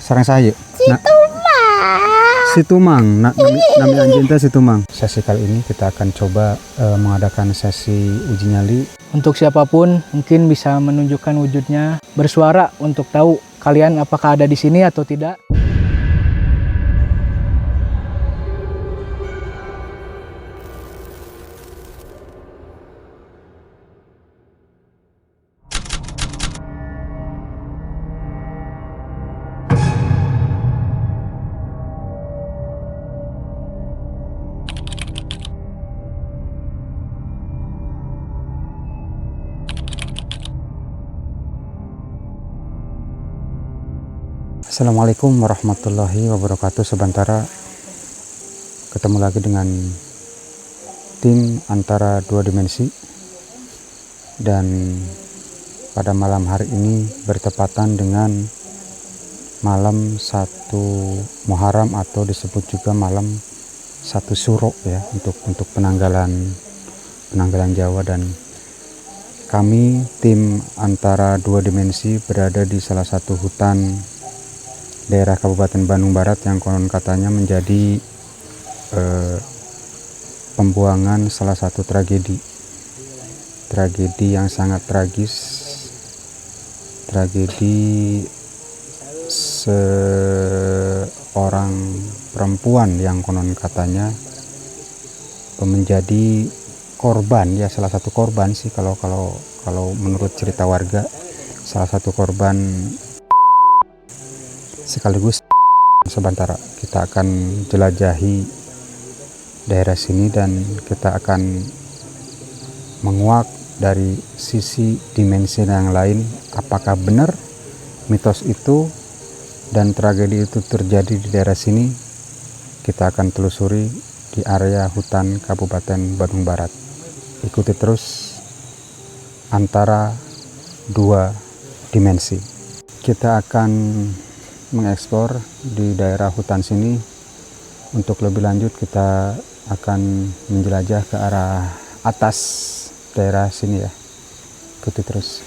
Sarang saya. Si Tumang, nami anjing teh si Tumang. Sesi kali ini kita akan coba mengadakan sesi uji nyali. Untuk siapapun mungkin bisa menunjukkan wujudnya, bersuara untuk tahu kalian apakah ada di sini atau tidak. Assalamualaikum warahmatullahi wabarakatuh. Sementara ketemu lagi dengan tim antara dua dimensi, dan pada malam hari ini bertepatan dengan malam 1 Muharram atau disebut juga malam 1 Syuro ya, untuk penanggalan Jawa. Dan kami tim antara dua dimensi berada di salah satu hutan daerah Kabupaten Bandung Barat yang konon katanya menjadi pembuangan salah satu tragedi yang sangat tragis, tragedi seorang perempuan yang konon katanya menjadi korban ya, salah satu korban sih kalau menurut cerita warga, salah satu korban sekaligus. Sebentar kita akan jelajahi daerah sini dan kita akan menguak dari sisi dimensi yang lain, apakah benar mitos itu dan tragedi itu terjadi di daerah sini. Kita akan telusuri di area hutan Kabupaten Bandung Barat. Ikuti terus antara dua dimensi. Kita akan mengeksplor di daerah hutan sini. Untuk lebih lanjut kita akan menjelajah ke arah atas daerah sini ya. Ikuti terus.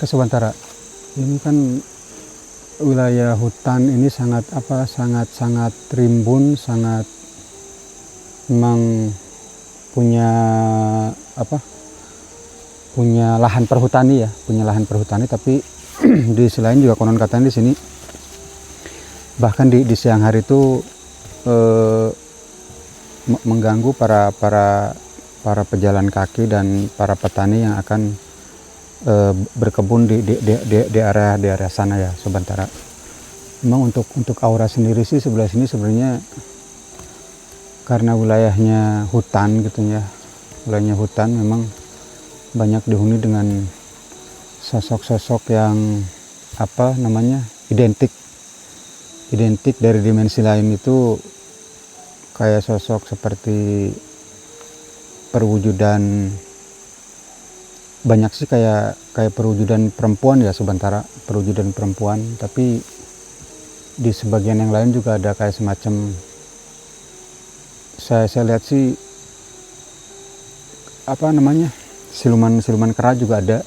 Sementara ini kan wilayah hutan ini sangat rimbun, sangat memang punya lahan perhutani ya, tapi di sisi lain juga konon katanya di sini bahkan di siang hari itu mengganggu para pejalan kaki dan para petani yang akan berkebun di area sana ya. Sementara memang untuk aura sendiri sih sebelah sini sebenarnya karena wilayahnya hutan gitu ya, wilayahnya hutan memang banyak dihuni dengan sosok-sosok yang identik dari dimensi lain. Itu kayak sosok seperti perwujudan, banyak sih kayak perwujudan perempuan ya, sementara perwujudan perempuan, tapi di sebagian yang lain juga ada kayak semacam, saya lihat sih siluman kera juga ada,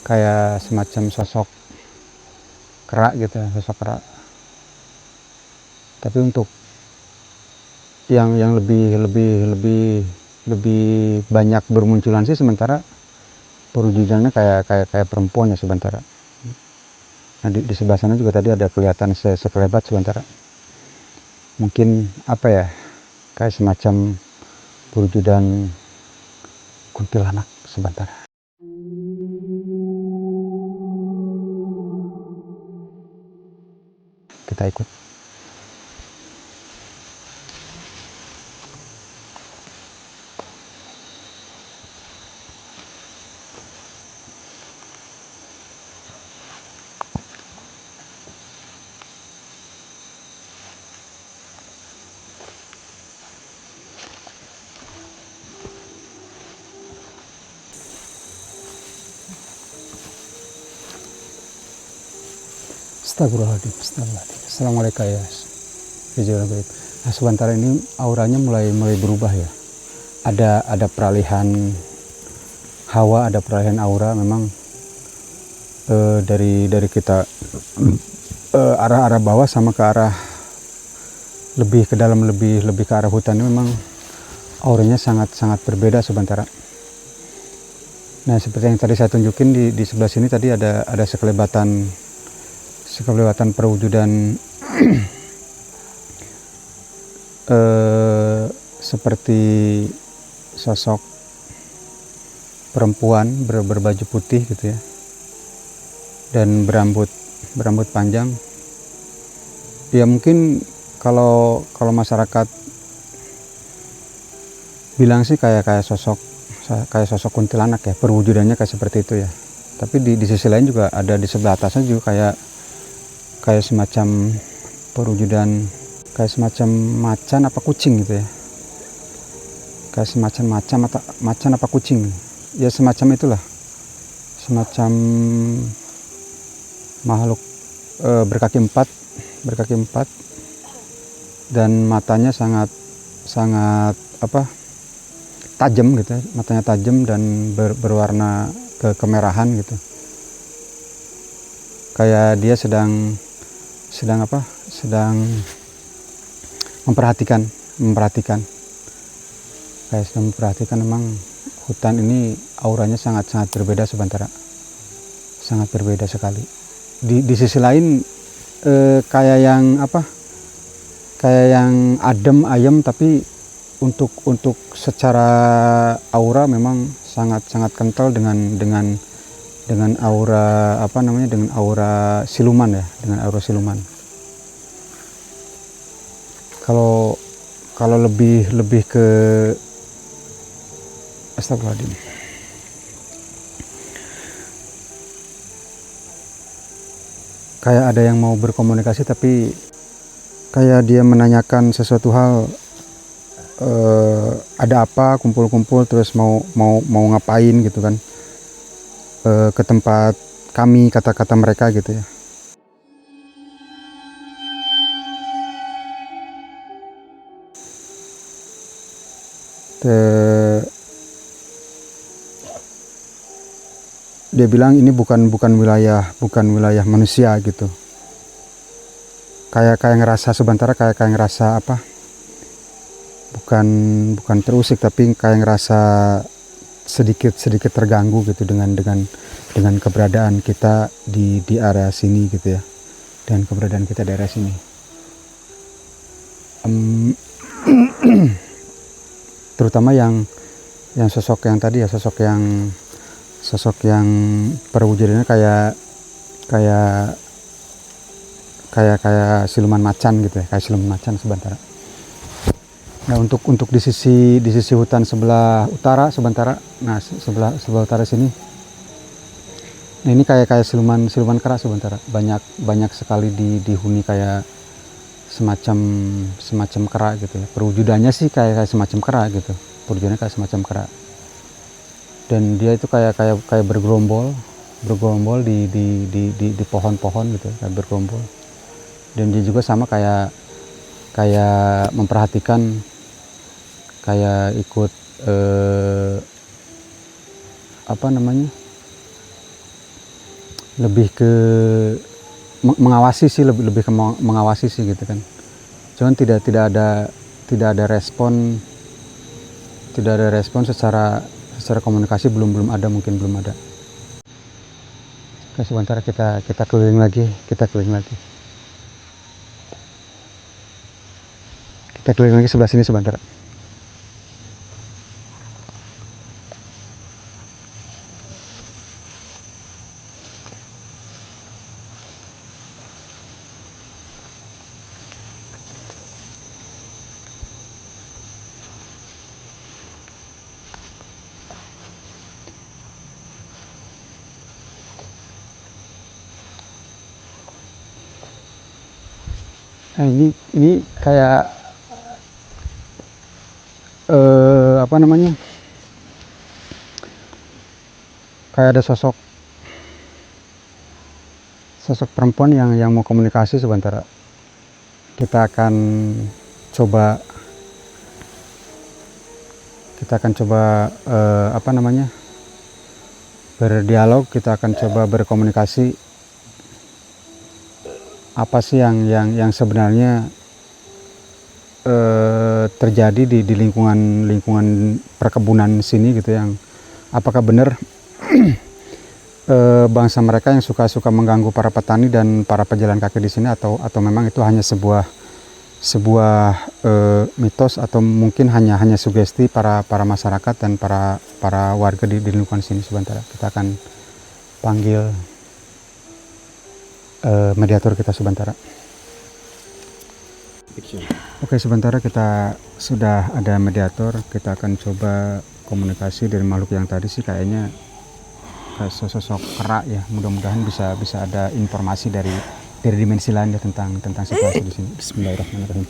kayak semacam sosok kera gitu, sosok kera. Tapi untuk yang lebih banyak bermunculan sih sementara perwujudannya kayak perempuan ya sementara. Nah di sebelah sana juga tadi ada kelihatan sekelebat sementara. Mungkin kayak semacam perwujudan kuntilanak sebentar. Kita ikut. Astagfirullahaladzim, astagfirullahaladzim. Assalamualaikum ya. Nah, sebentar ini auranya mulai berubah ya. Ada peralihan hawa, ada peralihan aura. Memang dari kita arah bawah sama ke arah lebih ke dalam, lebih ke arah hutan ini memang auranya sangat berbeda sebentar. Nah, seperti yang tadi saya tunjukin di sebelah sini tadi ada sekelebatan perwujudan seperti sosok perempuan berbaju putih gitu ya, dan berambut panjang. Ya mungkin kalau masyarakat bilang sih kayak sosok kuntilanak ya, perwujudannya kayak seperti itu ya. Tapi di sisi lain juga ada di sebelah atasnya juga kayak semacam perwujudan, kayak semacam macan apa kucing gitu ya, kayak semacam macan apa kucing ya, semacam itulah, semacam makhluk berkaki empat dan matanya sangat tajam gitu ya, matanya tajam dan berwarna kemerahan gitu, kayak dia sedang memperhatikan kayak sedang memperhatikan. Memang hutan ini auranya sangat berbeda sebentar, sangat berbeda sekali. Di sisi lain kayak yang adem ayem, tapi untuk secara aura memang sangat kental dengan aura dengan aura siluman ya, dengan aura siluman. Kalau lebih ke astagfirullahaladzim, kayak ada yang mau berkomunikasi tapi kayak dia menanyakan sesuatu hal, ada apa, kumpul-kumpul terus mau ngapain gitu kan, ke tempat kami, kata-kata mereka gitu ya. Dia bilang ini bukan wilayah manusia gitu. Kayak ngerasa sebentar, kayak ngerasa bukan terusik, tapi kayak ngerasa sedikit terganggu gitu dengan keberadaan kita di area sini gitu ya, dan keberadaan kita di area sini. Terutama yang sosok yang tadi ya, sosok yang perwujudannya kayak siluman macan gitu ya, kayak siluman macan sebentar. Nah, untuk di sisi hutan sebelah utara sebentar, nah sebelah utara sini, nah ini kayak siluman kera sebentar, banyak sekali dihuni kayak semacam kera gitu ya. Perwujudannya sih kayak semacam kera gitu, perwujudannya kayak semacam kera, dan dia itu kayak bergerombol di pohon-pohon gitu, kayak bergerombol. Dan dia juga sama kayak memperhatikan, kayak ikut lebih ke mengawasi sih, lebih ke mengawasi sih gitu kan. Cuman tidak ada respon secara komunikasi, belum ada. Oke, sebentar kita keliling lagi sebelah sini sebentar. Nah, ini kayak kayak ada sosok sosok perempuan yang mau komunikasi sebentar. Kita akan coba apa namanya, berdialog. Kita akan coba berkomunikasi apa sih yang sebenarnya terjadi di lingkungan perkebunan sini gitu, yang apakah benar bangsa mereka yang suka mengganggu para petani dan para pejalan kaki di sini, atau memang itu hanya sebuah mitos, atau mungkin hanya sugesti para masyarakat dan para warga di lingkungan sini. Sebentar, kita akan panggil mediator kita sebentar. Oke, sebentar, kita sudah ada mediator. Kita akan coba komunikasi dari makhluk yang tadi sih, kayaknya kayak sosok kera ya. Mudah-mudahan bisa ada informasi dari dimensi lain ya tentang situasi di sini. Bismillahirrahmanirrahim.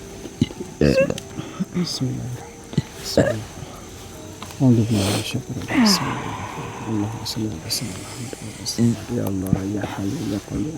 Ya Allah ya Hayyu ya Qayyum.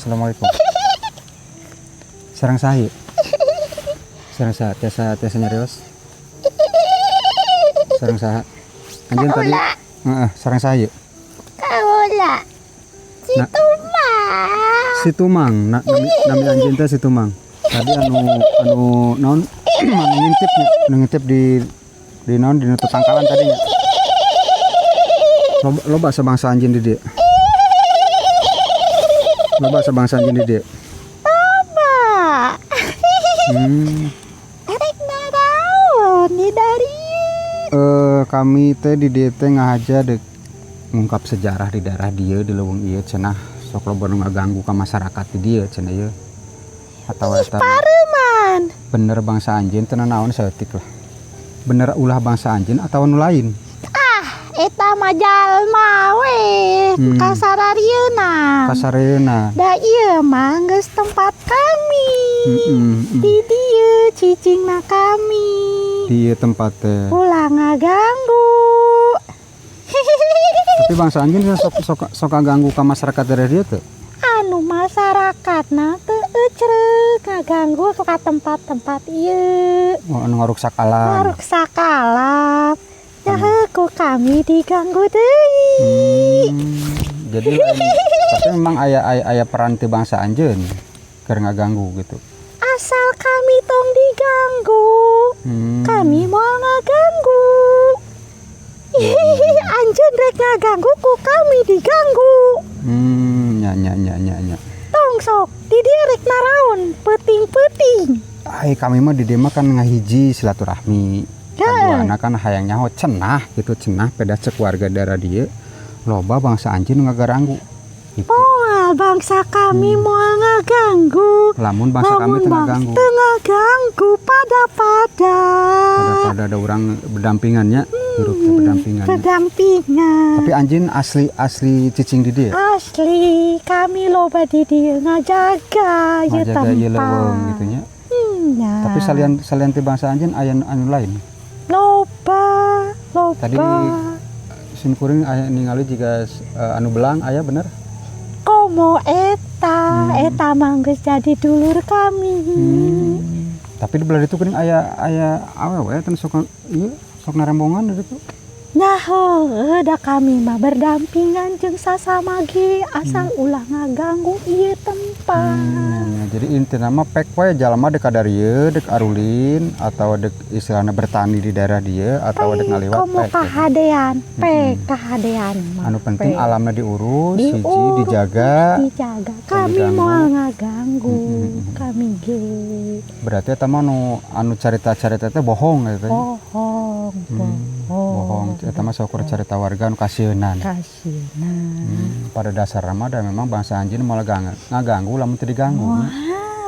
Assalamualaikum. Sarang sahi tiasa nyarios. Sarang saha anjeun tadi sarang sahi Kaula si Tumang nami anjeun teh si Tumang. Tadi anu naon ngintip di naon di tetangkalan tadinya. Loba sabangsa anjeun di dieu. Loba sabangsa anjeun di dieu. Erek naraon di dari kami teh di dieu teh ngahaja dek ngungkap sejarah di daerah dieu, di leuweung ieu cenah sok loba nu ngaganggu ka masyarakat di dieu cenah ieu. Atawa eta pareman bener bangsa anjeun teu naon saeutik lah. Bener ulah bangsa anjeun atawa nu lain? eta mah jalma we kasararieuna. Da ieu mah geus tempat kami. Di dieu cicingna kami. Di tempat teh. Ulah ngaganggu. Tapi bangsa anjeun sok ngaganggu ka masyarakat daerah dieu teu? Anu masyarakatna teu ecreuh ngaganggu ka tempat-tempat ieu. Oh, anu ngaruksak alam. Ngaruksak alam. Ku kami diganggu deui. Jadi tapi memang aya peran ti bangsa anjeun keur ngaganggu gitu. Asal kami tong diganggu, kami mau ngaganggu. Anjeun rek ngaganggu ku kami diganggu. Nya. Tong sok di dieu rek naraon peuting-peuting. Kami mah di dieu mah kan ngahiji silaturahmi. Kaduana kan hayang nyaho cenah gitu, cenah peda cek warga daerah dieu loba bangsa anjeun ngaganggu. Moal bangsa kami moal ngaganggu. Lamun bangsa kami teu ngaganggu. Teu ngaganggu pada ada urang berdampingannya, hirup berdampingan. Berdampingan. Tapi anjeun asli cicing di dieu. Asli, kami loba di dieu ngajaga ieu tempat. Ieu leuweung gitu nya. Tapi salian ti bangsa anjeun aya anu lain. Loba. Tadi sin kuring aya ningali jiga anu belang aya bener? Komo eta mah geus jadi dulur kami. Tapi di belah itu kuring aya awewe teh sok ieu sok narembongan di ditu. Nah, da kami mah berdampingan jeung sasama ge asal ulah ngaganggu ieu tempat. Jadi intina mah pek we jalma dek kadarieu, dek arulin atau dek istilahna bertani di daerah dieu atau dek ngaliwat pek. Kahadean, pek kahadean mah. Anu penting alamna diurus, siji dijaga. Kami moal ngaganggu, kami ge. Berarti eta mah anu carita-carita teh bohong eta. Bohong. Eta mah syukur carita warga anu kasienan. Kasienan. Pada dasarnya mah memang bangsa anjeun moal ngaganggu lamun teu diganggu. Wah,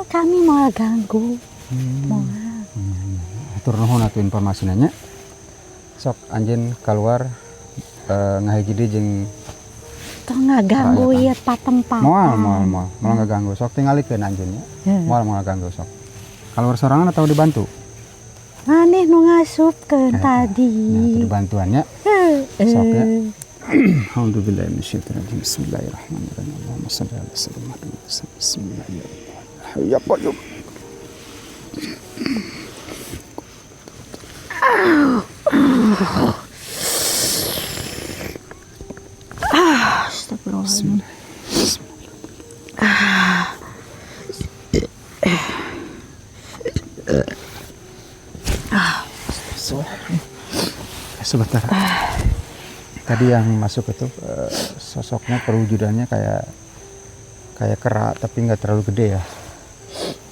kami mau ganggu. Mau. Hatur nuhun atuh informasi nya. Sok anjeun keluar ngahiji deui jeung Tong ngaganggu ieu patempat. moal ngaganggu. Sok tingalikeun anjeun nya. Moal ngaganggu sok. Keluar sorangan atau dibantu? Maneh nu ngasupkeun tadi. Nah, itu dibantuannya. Sok ya. Alhamdulillah minasyaitonir bismillahirrahmanirrahim. Allahumma shalli ala sayyidina Muhammad. Bismillahirrahmanirrahim. Ya qayyum. Astagfirullahaladzim. Sebentar. Tadi yang masuk itu sosoknya perwujudannya kayak kera tapi nggak terlalu gede ya.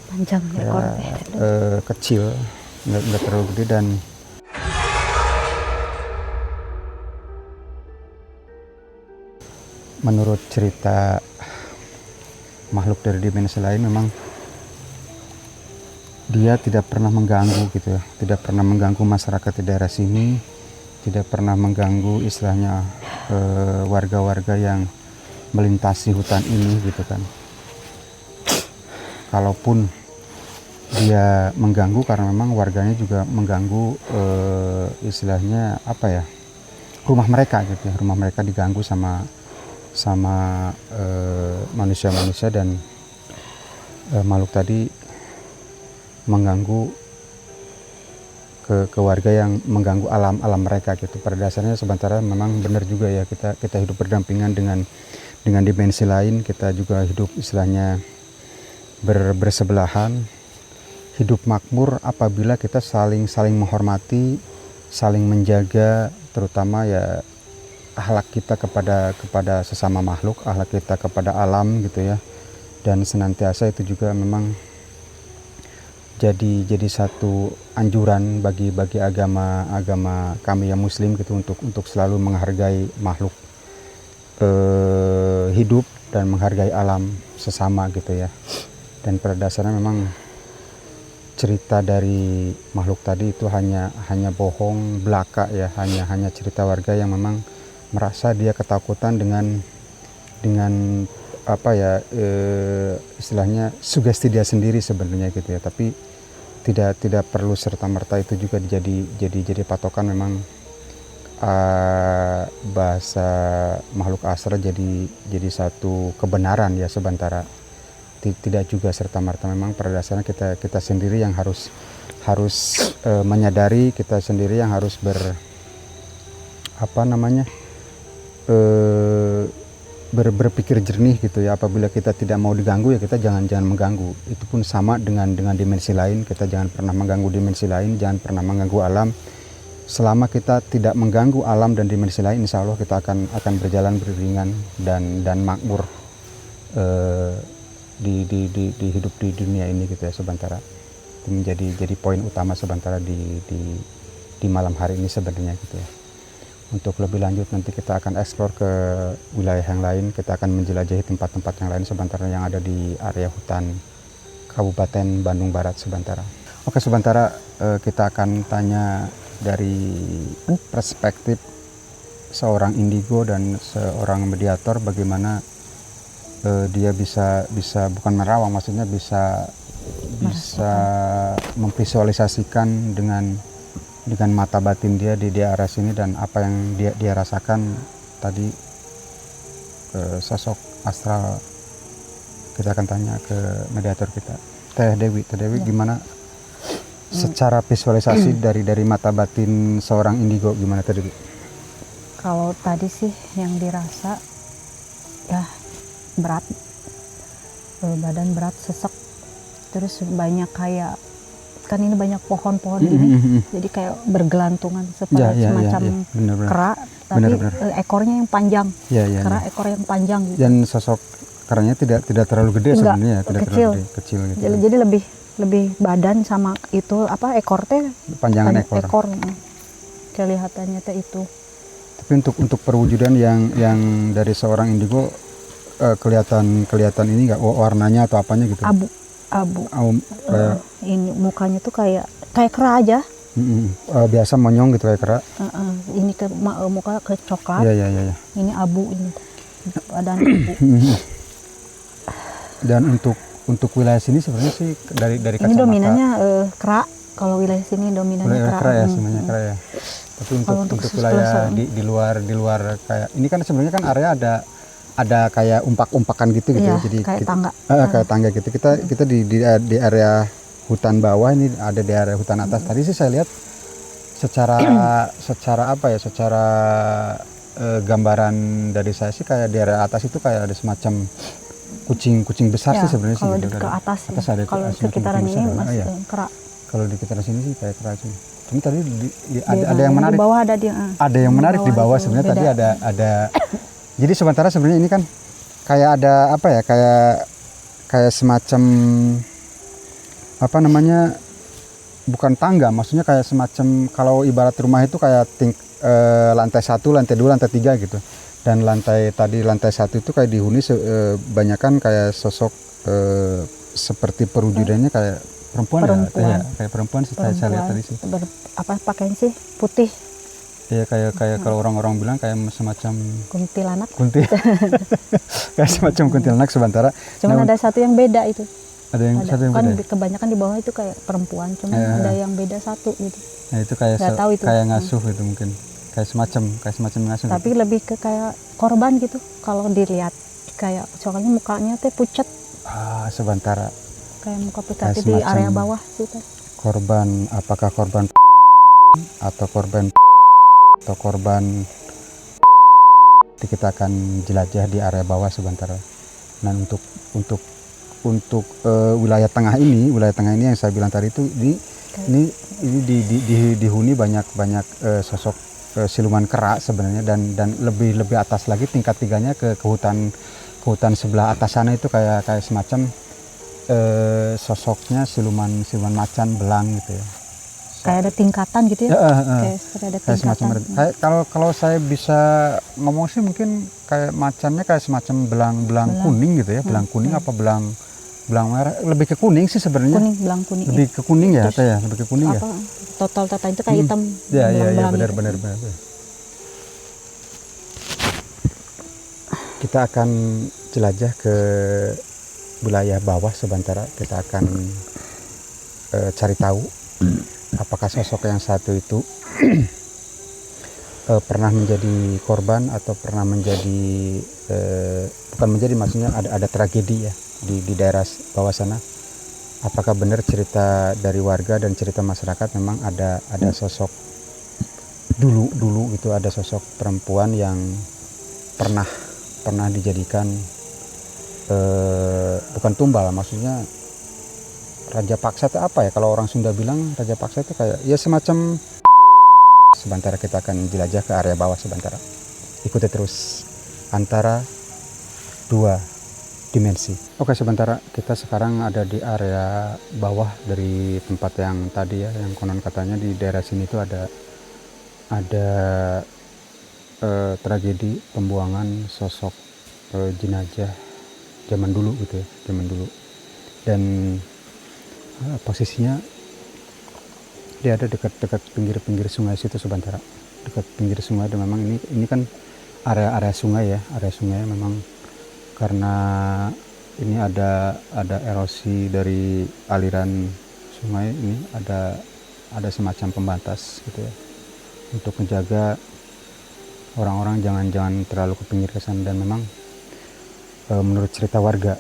Panjang ekor Kecil, nggak terlalu gede. Dan menurut cerita makhluk dari dimensi lain memang dia tidak pernah mengganggu gitu ya, tidak pernah mengganggu masyarakat di daerah sini, tidak pernah mengganggu istilahnya warga-warga yang melintasi hutan ini gitu kan. Kalaupun dia mengganggu karena memang warganya juga mengganggu istilahnya apa ya, rumah mereka gitu ya, rumah mereka diganggu sama manusia-manusia dan makhluk tadi mengganggu ke warga yang mengganggu alam mereka gitu. Pada dasarnya sementara memang benar juga ya, kita hidup berdampingan dengan dimensi lain, kita juga hidup istilahnya bersebelahan, hidup makmur apabila kita saling menghormati, saling menjaga, terutama ya akhlak kita kepada sesama makhluk, akhlak kita kepada alam gitu ya. Dan senantiasa itu juga memang jadi satu anjuran bagi agama kami yang muslim gitu untuk selalu menghargai makhluk hidup dan menghargai alam sesama gitu ya. Dan pada dasarnya memang cerita dari makhluk tadi itu hanya bohong belaka ya, hanya cerita warga yang memang merasa dia ketakutan dengan apa ya, istilahnya sugesti dia sendiri sebenarnya gitu ya. Tapi tidak perlu serta-merta itu juga jadi patokan. Memang bahasa makhluk asra jadi satu kebenaran ya sementara. Tidak juga serta-merta, memang pada dasarnya kita sendiri yang harus menyadari, kita sendiri yang harus berpikir jernih gitu ya. Apabila kita tidak mau diganggu ya kita jangan mengganggu. Itu pun sama dengan dimensi lain, kita jangan pernah mengganggu dimensi lain, jangan pernah mengganggu alam. Selama kita tidak mengganggu alam dan dimensi lain, insya Allah kita akan berjalan beriringan dan makmur di hidup di dunia ini gitu ya sementara. Itu jadi poin utama sementara di malam hari ini sebenarnya gitu ya. Untuk lebih lanjut nanti kita akan eksplor ke wilayah yang lain, kita akan menjelajahi tempat-tempat yang lain sementara yang ada di area hutan Kabupaten Bandung Barat sementara. Oke, sementara kita akan tanya dari perspektif seorang indigo dan seorang mediator, bagaimana dia bisa bukan merawang, maksudnya bisa memvisualisasikan dengan mata batin dia di arah sini, dan apa yang dia rasakan tadi sosok astral. Kita akan tanya ke mediator kita, Teh Dewi ya. Gimana secara visualisasi dari mata batin seorang indigo, gimana Teh Dewi? Kalau tadi sih yang dirasa ya berat, badan berat, sesek, terus banyak kayak, kan ini banyak pohon-pohon ini, jadi kayak bergelantungan semacam bener. Kera, tapi ekornya yang panjang, kera ekor yang panjang gitu. Dan sosok keranya tidak terlalu gede sebenarnya, tidak kecil. Terlalu kecil gitu. Jadi lebih badan sama itu apa, ekor teh panjangan ekor kelihatannya teh itu. Tapi untuk perwujudan yang dari seorang indigo kelihatan ini nggak warnanya atau apanya gitu? Abu. Ini mukanya tuh kayak kera aja. Biasa monyong gitu kayak kera. Ini muka ke coklat. Iya. Ini abu ini. Badan abu. Dan untuk wilayah sini sebenarnya sih dari Ini kacamata dominannya kera. Kalau wilayah sini dominannya kera. Ya sebenarnya kera ya. Tapi untuk wilayah di luar kayak ini kan sebenarnya kan area ada kayak umpak-umpakan gitu Iya, jadi kayak tangga. Kayak tangga gitu. Kita di area hutan bawah, ini ada di area hutan atas. Tadi sih saya lihat secara apa ya, secara gambaran dari saya sih kayak di area atas itu kayak ada semacam kucing besar Ya, sih sebenarnya sih. kalau Gitu. ke atas ada kalau semacam sekitaran kucing ini besar. masih Iya. kera. Kalau di sekitar sini sih kayak kera sih. Cuma tadi ada yang menarik. Di bawah ada dia. Ada yang menarik di bawah itu sebenarnya. beda. Tadi ada jadi sementara sebenarnya ini kan kayak ada apa ya, kayak semacam apa namanya, bukan tangga, maksudnya kayak semacam kalau ibarat rumah itu kayak lantai 1, lantai 2, lantai 3 gitu. Dan lantai 1 itu kayak dihuni banyakan kayak sosok seperti perwujudannya kayak perempuan. Ya, kayak perempuan sih saya lihat tadi sih. Pakaian sih putih. Ya kayak kalau orang-orang bilang kayak semacam Kuntilanak. Kayak semacam kuntilanak sementara. Cuman ada satu yang beda itu. Ada satu yang kan beda. Kebanyakan di bawah itu kayak perempuan, cuman ada yang beda satu gitu. Nah itu kayak tahu itu. kayak ngasuh itu mungkin. Kayak semacam ngasuh. Tapi gitu. lebih ke kayak korban gitu kalau dilihat, kayak soalnya mukanya teh pucat. Sementara. Kayak muka pucat di area bawah sih teh. Korban, apakah korban atau korban kita akan jelajah di area bawah sebentar. Nah untuk wilayah tengah ini yang saya bilang tadi itu ini dihuni banyak sosok siluman kera sebenarnya, dan lebih atas lagi tingkat 3-nya ke hutan sebelah atas sana itu kayak semacam sosoknya siluman macan belang gitu ya. Kayak ada tingkatan gitu ya. Kayak semacam kalau saya bisa ngomong sih mungkin kayak macannya kayak semacam belang kuning gitu ya, belang kuning apa belang merah, lebih ke kuning sih sebenarnya. Belang kuning. Lebih ke kuning ya, lebih ke kuning ya. Total itu kayak hitam. Iya benar. Kita akan jelajah ke wilayah bawah sebentar. Kita akan cari tahu apakah sosok yang satu itu pernah menjadi korban atau pernah menjadi bukan menjadi, maksudnya ada tragedi ya di daerah bawah sana. Apakah benar cerita dari warga dan cerita masyarakat memang ada sosok dulu itu, ada sosok perempuan yang pernah dijadikan bukan tumbal, maksudnya raja paksa itu apa ya, kalau orang Sunda bilang raja paksa itu kayak ya semacam. Sebentar kita akan jelajah ke area bawah sebentar. Ikuti terus Antara Dua Dimensi. Oke, sebentar, kita sekarang ada di area bawah dari tempat yang tadi ya, yang konon katanya di daerah sini itu ada tragedi pembuangan sosok jenazah zaman dulu gitu ya, zaman dulu. Dan posisinya dia ada dekat pinggir sungai situ sebentar, dekat pinggir sungai. Dan memang ini kan area sungai ya, memang karena ini ada erosi dari aliran sungai ini, ada semacam pembatas gitu ya, untuk menjaga orang-orang jangan terlalu ke pinggir ke sana. Dan memang menurut cerita warga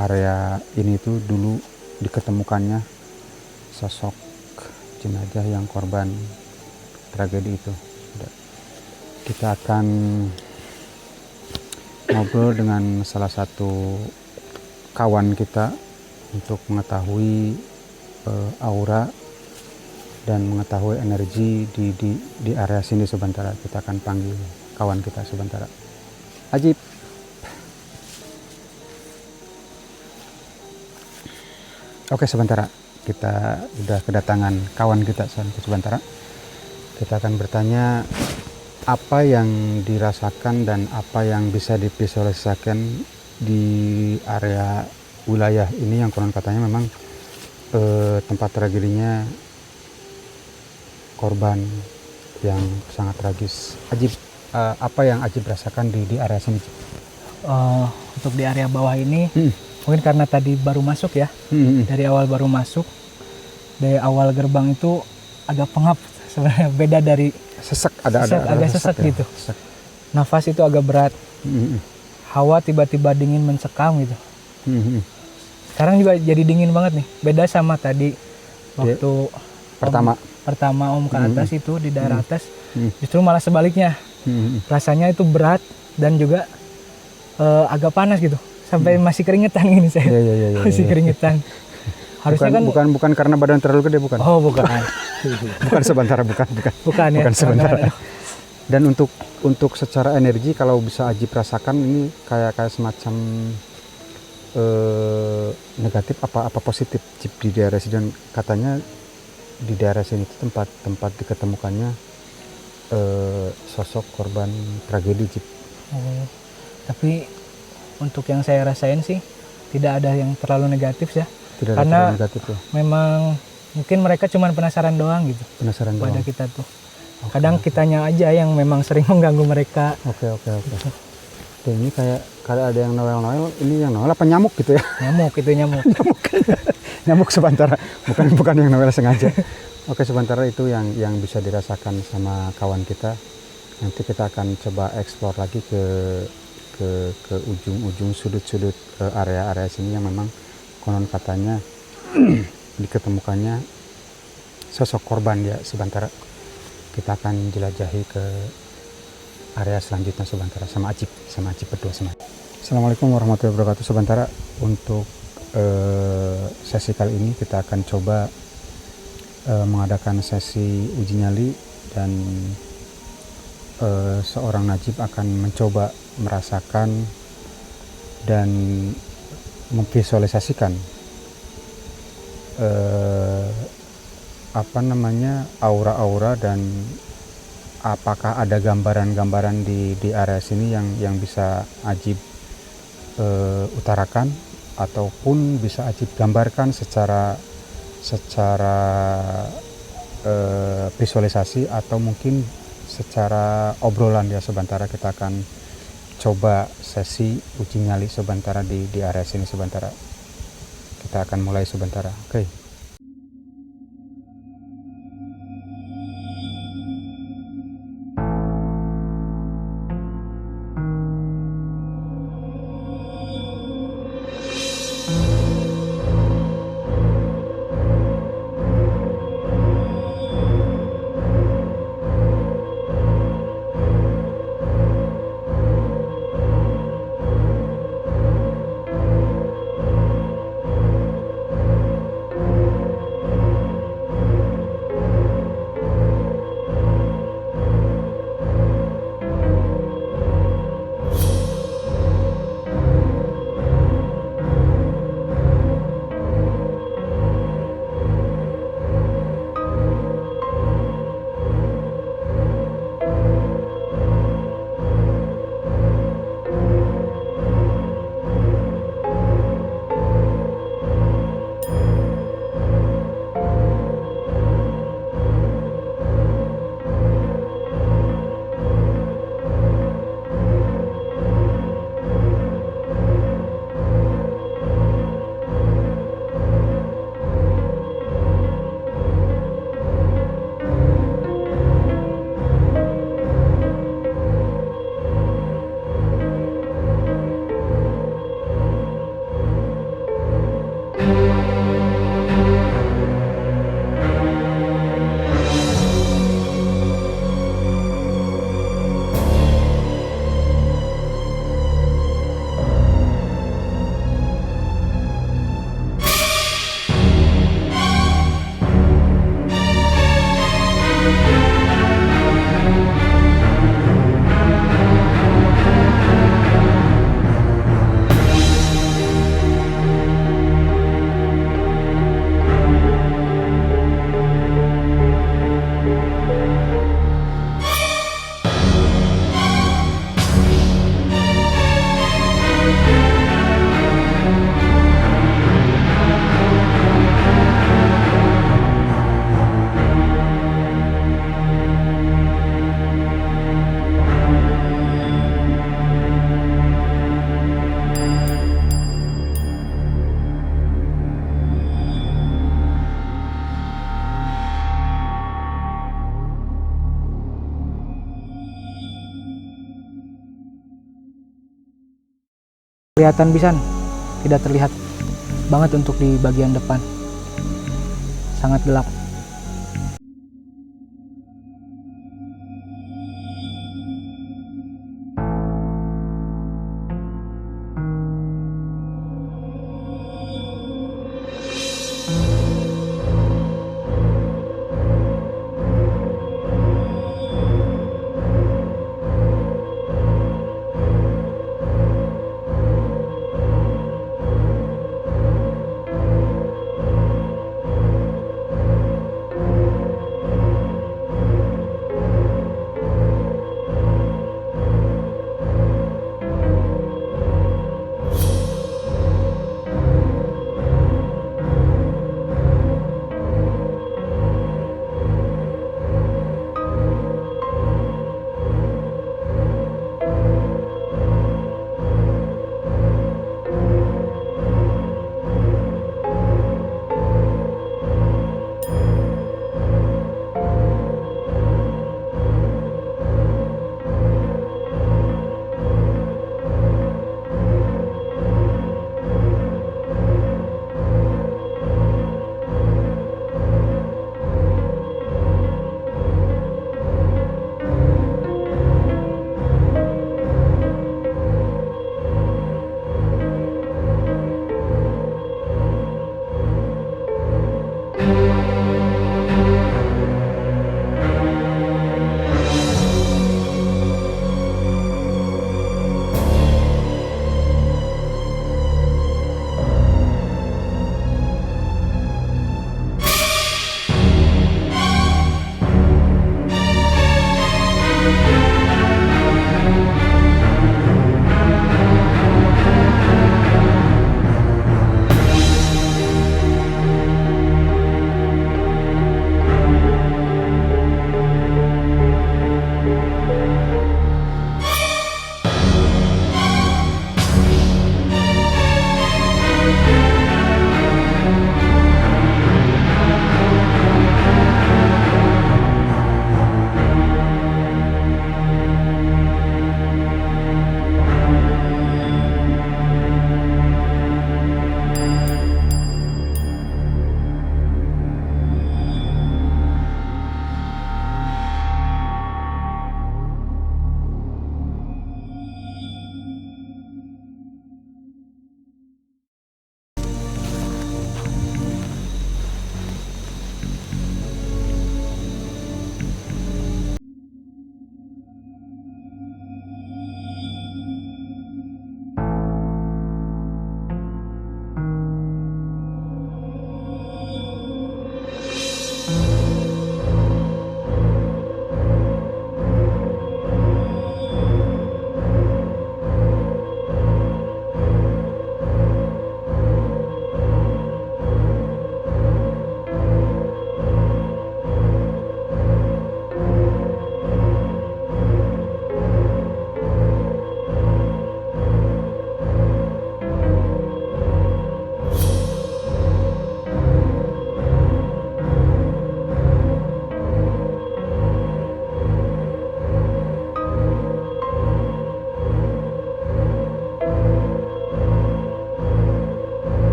area ini tuh dulu diketemukannya sosok jenazah yang korban tragedi itu. Kita akan ngobrol dengan salah satu kawan kita untuk mengetahui aura dan mengetahui energi di area sini sebentar. Kita akan panggil kawan kita sebentar. Ajib. Oke, sebentar. Kita udah kedatangan kawan kita sebentar. Kita akan bertanya apa yang dirasakan dan apa yang bisa divisualisasikan di area wilayah ini yang konon katanya memang tempat tragedinya korban yang sangat tragis. Ajib, apa yang Ajib rasakan di area sini? Untuk di area bawah ini mungkin karena tadi baru masuk ya, dari awal baru masuk, dari awal gerbang itu agak pengap sebenarnya, beda dari Sesek, agak sesek ya? gitu. Sesek. Nafas itu agak berat, hawa tiba-tiba dingin mencekam gitu. Sekarang juga jadi dingin banget nih, beda sama tadi waktu pertama Om ke atas itu di daerah atas, justru malah sebaliknya, rasanya itu berat dan juga agak panas gitu, sampai masih keringetan gini saya, masih keringetan. Harusnya bukan karena badan terlalu gede, bukan? Oh bukan, bukan sebentar, bukan ya, bukan sebentar. Dan untuk secara energi kalau bisa Ajib rasakan ini kayak semacam negatif apa positif di daerah sini, dan katanya di daerah sini itu tempat diketemukannya sosok korban tragedi, Jip. Tapi untuk yang saya rasain sih tidak ada yang terlalu negatif ya. Tidak ada karena terlalu negatif ya. Memang mungkin mereka cuma penasaran doang gitu. Penasaran pada doang. kita tuh. Kadang kitanya aja yang memang sering mengganggu mereka. Oke. Dan ini kayak ada yang noel, ini yang noel apa nyamuk gitu ya? Nyamuk itu nyamuk. Nyamuk sebentar, bukan yang noel sengaja. Oke, sebentar itu yang bisa dirasakan sama kawan kita. Nanti kita akan coba eksplor lagi ke ujung-ujung sudut-sudut area-area sini yang memang konon katanya diketemukannya sosok korban ya. Sebentar kita akan jelajahi ke area selanjutnya sebentar sama Ajib berdua sama. Assalamualaikum warahmatullahi wabarakatuh. Sebentar untuk sesi kali ini kita akan coba mengadakan sesi uji nyali, dan seorang Najib akan mencoba merasakan dan memvisualisasikan aura-aura, dan apakah ada gambaran-gambaran di area sini yang bisa Ajib utarakan ataupun bisa Ajib gambarkan secara visualisasi atau mungkin secara obrolan ya. Sebentar kita akan coba sesi uji nyali sebentar di area sini sebentar. Kita akan mulai sebentar. Oke. kelihatan pisan, tidak terlihat banget untuk di bagian depan, sangat gelap.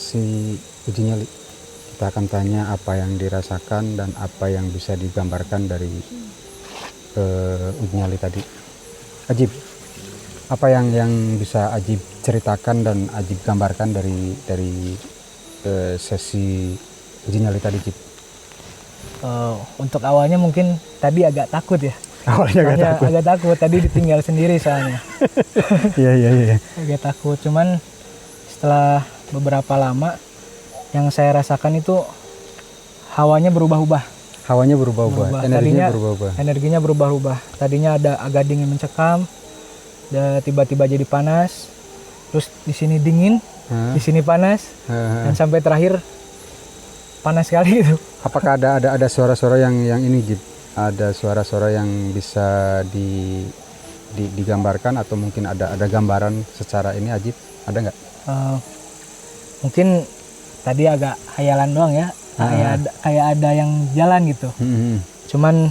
sesi uji nyali. Kita akan tanya apa yang dirasakan dan apa yang bisa digambarkan dari uji nyali tadi. Ajib, apa yang bisa Ajib ceritakan dan Ajib gambarkan dari sesi uji nyali tadi, Ajib? Untuk awalnya mungkin tadi agak takut ya. Awalnya agak takut. Tadi ditinggal sendiri soalnya. Iya. Agak takut. Cuman setelah beberapa lama yang saya rasakan itu hawanya berubah-ubah. Energinya berubah-ubah. Tadinya ada agak dingin mencekam, tiba-tiba jadi panas. Terus di sini dingin, di sini panas, dan sampai terakhir panas sekali gitu. Apakah ada suara-suara yang ini, Jib? Ada suara-suara yang bisa digambarkan atau mungkin ada gambaran secara ini, Ajib? Ada nggak? Mungkin tadi agak hayalan doang ya, kayak ada yang jalan gitu. Cuman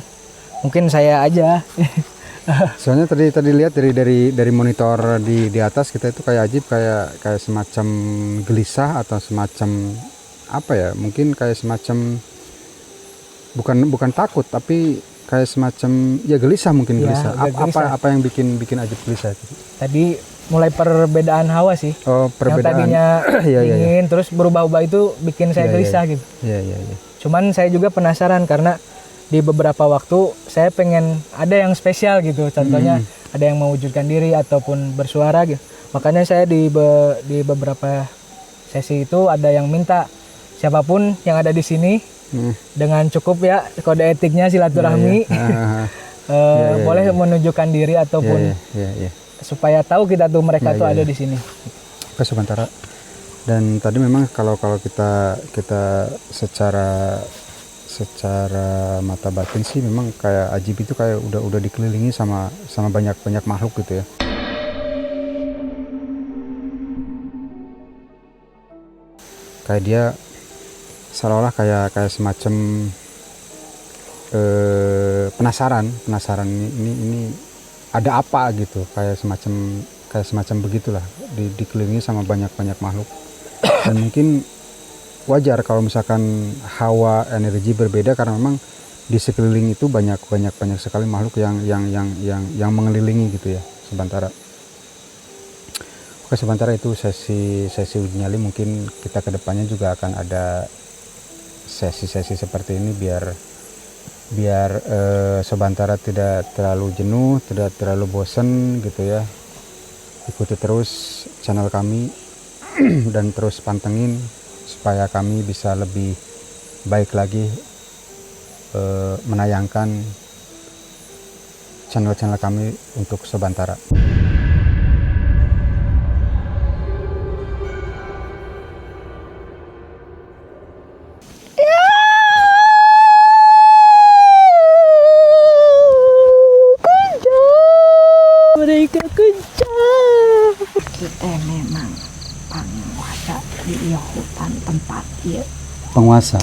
mungkin saya aja. Soalnya tadi lihat dari monitor di atas kita itu kayak Ajib kayak semacam gelisah atau semacam apa ya? Mungkin kayak semacam bukan takut tapi kayak semacam ya gelisah mungkin ya, gelisah. Apa yang bikin Ajib gelisah? Tadi mulai perbedaan hawa sih. Oh, perbedaan. Yang tadinya dingin terus berubah-ubah itu bikin saya gelisah gitu. Iya. Cuman saya juga penasaran karena di beberapa waktu saya pengen ada yang spesial gitu. Contohnya ada yang mewujudkan diri ataupun bersuara gitu. Makanya saya di beberapa sesi itu ada yang minta siapapun yang ada di sini dengan cukup ya kode etiknya silaturahmi boleh menunjukkan diri ataupun supaya tahu kita tuh mereka tuh ada di sini. Oke, sebentar. Dan tadi memang kalau kita secara mata batin sih memang kayak Ajib itu kayak udah dikelilingi sama banyak makhluk gitu ya. Kayak dia seolah-olah kayak semacam penasaran ini ada apa gitu, kayak semacam begitulah, dikelilingi sama banyak makhluk. Dan mungkin wajar kalau misalkan hawa energi berbeda karena memang di sekeliling itu banyak sekali makhluk yang mengelilingi gitu ya. Sementara itu sesi uji nyali. Mungkin kita kedepannya juga akan ada sesi seperti ini biar Sobantara tidak terlalu jenuh, tidak terlalu bosan gitu ya. Ikuti terus channel kami dan terus pantengin supaya kami bisa lebih baik lagi menayangkan channel kami untuk Sobantara. Kita memang penguasa di hutan tempat dia. Penguasa.